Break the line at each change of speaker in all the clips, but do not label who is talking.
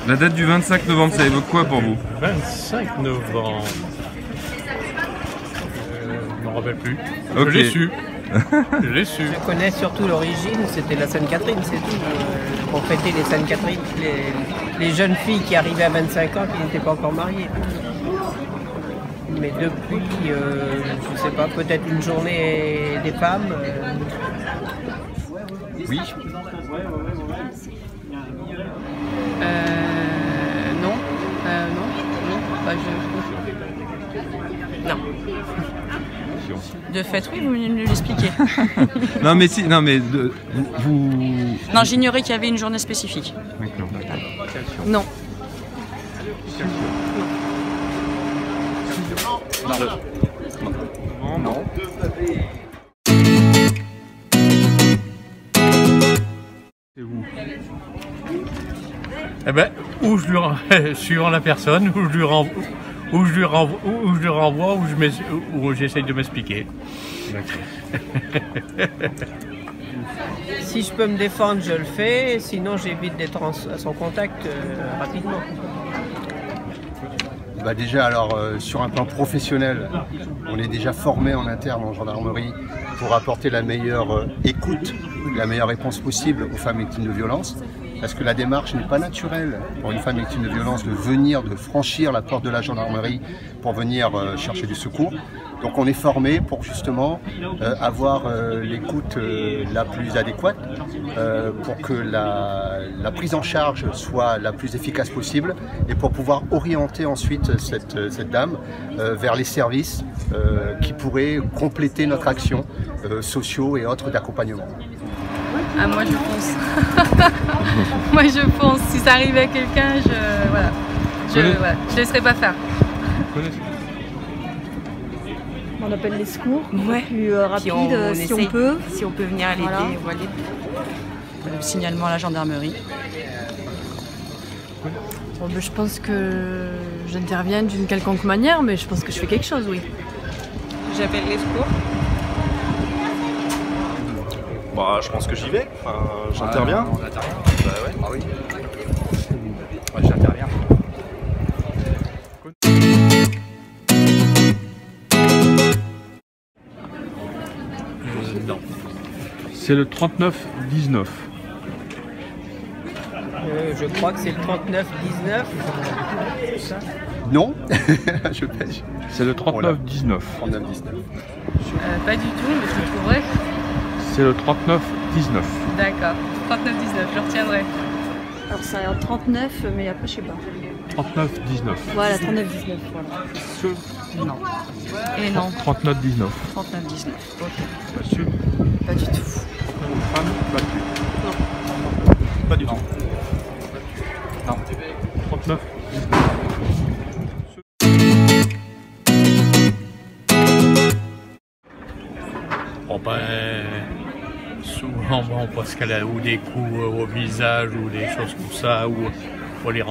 La date du 25 novembre, ça évoque quoi pour vous?
25 novembre. Je m'en rappelle plus.
Ok.
Je l'ai su. Je l'ai su.
Je connais surtout l'origine, c'était la Sainte-Catherine, c'est tout. Pour fêter les Sainte-Catherine, les jeunes filles qui arrivaient à 25 ans qui n'étaient pas encore mariées. Mais depuis, je sais pas, peut-être une journée des femmes.
Oui.
Non. Non. De fait, oui, vous venez de me l'expliquer.
Non mais si, non mais vous...
Non, j'ignorais qu'il y avait une journée spécifique.
D'accord.
Non.
Non.
C'est vous.
Eh ben, ou je lui suivant la personne, ou je lui renvoie, ou j'essaye de m'expliquer.
Si je peux me défendre, je le fais, sinon j'évite d'être à son contact rapidement.
Bah déjà, alors sur un plan professionnel, on est déjà formé en interne en gendarmerie pour apporter la meilleure écoute, la meilleure réponse possible aux femmes victimes de violences. Parce que la démarche n'est pas naturelle pour une femme victime de violence de franchir la porte de la gendarmerie pour venir chercher du secours. Donc on est formé pour justement avoir l'écoute la plus adéquate pour que la prise en charge soit la plus efficace possible et pour pouvoir orienter ensuite cette dame vers les services qui pourraient compléter notre action sociaux et autres d'accompagnement.
Ah, moi je pense. Moi je pense. Si ça arrive à quelqu'un, je laisserai pas faire.
On appelle les secours,
Ouais.
plus rapide si on peut.
Si on peut venir à l'aider,
Voilà.
Le signalement à la gendarmerie.
Bon, ben, je pense que j'interviens d'une quelconque manière, mais je pense que je fais quelque chose, oui.
J'appelle les secours.
Bah, je pense que j'y vais. J'interviens.
On intervient. Bah ouais. Ah oui. Ouais, j'interviens.
Non.
C'est le 39-19.
Je crois que c'est le 39-19. C'est ça?
Non. Je pêche.
C'est le 39-19.
39-19.
Pas du tout, mais je le trouverai.
C'est le 39-19.
D'accord. 39-19, je le retiendrai.
Alors c'est un 39, mais après je sais pas.
39-19.
Voilà, 39-19, voilà.
Non. Et non.
39-19.
39-19. Ok.
Pas sûr.
Pas du tout.
Femme battue.
Pas du tout.
Non.
39.
Bon ben, souvent bon, parce qu'elle a ou des coups au visage ou des choses comme ça, ou faut les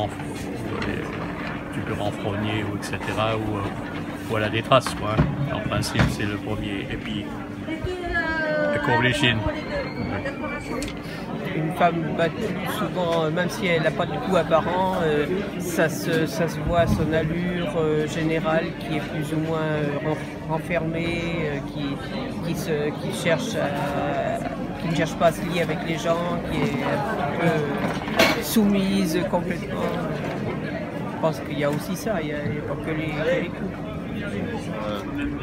tu peux renfrogner ou etc. Ou voilà des traces quoi. En principe c'est le premier. Et puis elle courbe les chines.
Une femme battue, souvent, même si elle n'a pas de coup apparent, ça se voit à son allure générale qui est plus ou moins renfermée, qui ne cherche pas à se lier avec les gens, qui est un peu soumise complètement. Je pense qu'il y a aussi ça, il n'y a pas que les coups.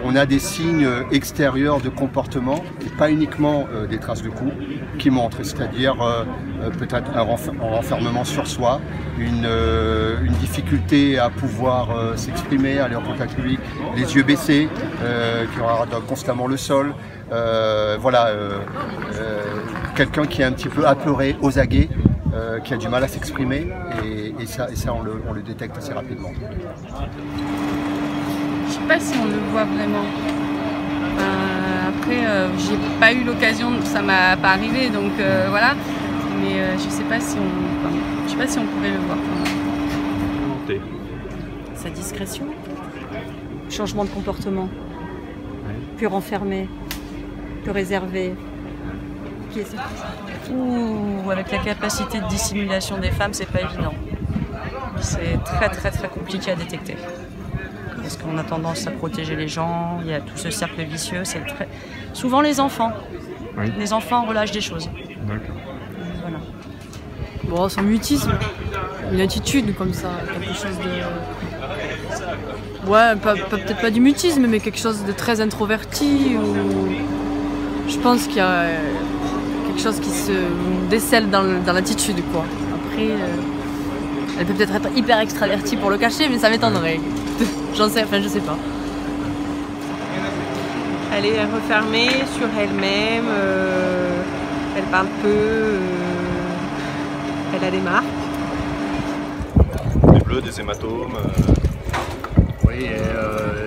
On a des signes extérieurs de comportement, et pas uniquement des traces de coups, qui montrent, c'est-à-dire peut-être un renfermement sur soi, une difficulté à pouvoir s'exprimer, aller en contact public, les yeux baissés, qui regardent constamment le sol, quelqu'un qui est un petit peu apeuré, aux aguets, qui a du mal à s'exprimer, et ça on le détecte assez rapidement.
Je sais pas si on le voit vraiment. Après, j'ai pas eu l'occasion, ça m'a pas arrivé, donc voilà. Mais je sais pas si on pourrait le voir.
Sa discrétion, changement de comportement, plus renfermé, plus réservé.
Ou avec la capacité de dissimulation des femmes, c'est pas évident.
C'est très très très compliqué à détecter. Parce qu'on a tendance à protéger les gens, il y a tout ce cercle vicieux. C'est très... Souvent les enfants.
Oui.
Les enfants relâchent des choses.
D'accord.
Voilà.
Bon, son mutisme, une attitude comme ça, quelque chose de... Ouais, peut-être pas du mutisme, mais quelque chose de très introverti. Ou... Je pense qu'il y a quelque chose qui se décèle dans l'attitude, quoi. Après, elle peut peut-être être hyper extravertie pour le cacher, mais ça m'étonnerait. Je sais pas.
Elle est refermée sur elle-même, elle parle peu, elle a des marques.
Des bleus, des hématomes,
Oui,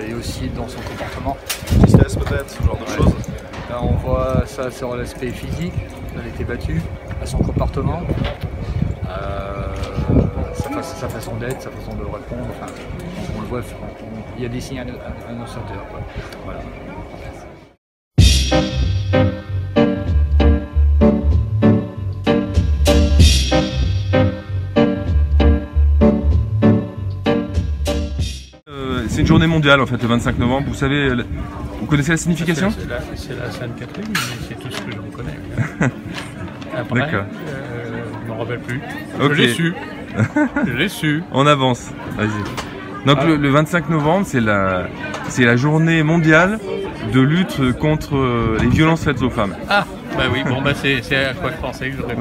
et aussi dans son comportement.
tristesse peut-être, ce genre de choses.
Là, on voit ça sur l'aspect physique, elle a été battue, à son comportement, sa façon d'être, sa façon de répondre. Enfin, on le voit, il y a des signes annonciateurs. Voilà.
C'est une journée mondiale en fait, le 25 novembre. Vous savez, vous connaissez la signification?
C'est la Sainte-Catherine, mais c'est tout ce que j'en connais. Après,
D'accord.
je ne me rappelle plus.
Ok.
Je l'ai su. Je l'ai su.
On avance, vas-y. Donc le 25 novembre, c'est la journée mondiale de lutte contre les violences faites aux femmes.
Ah, bah oui, bon, bah c'est à quoi je pensais que j'aurais pu.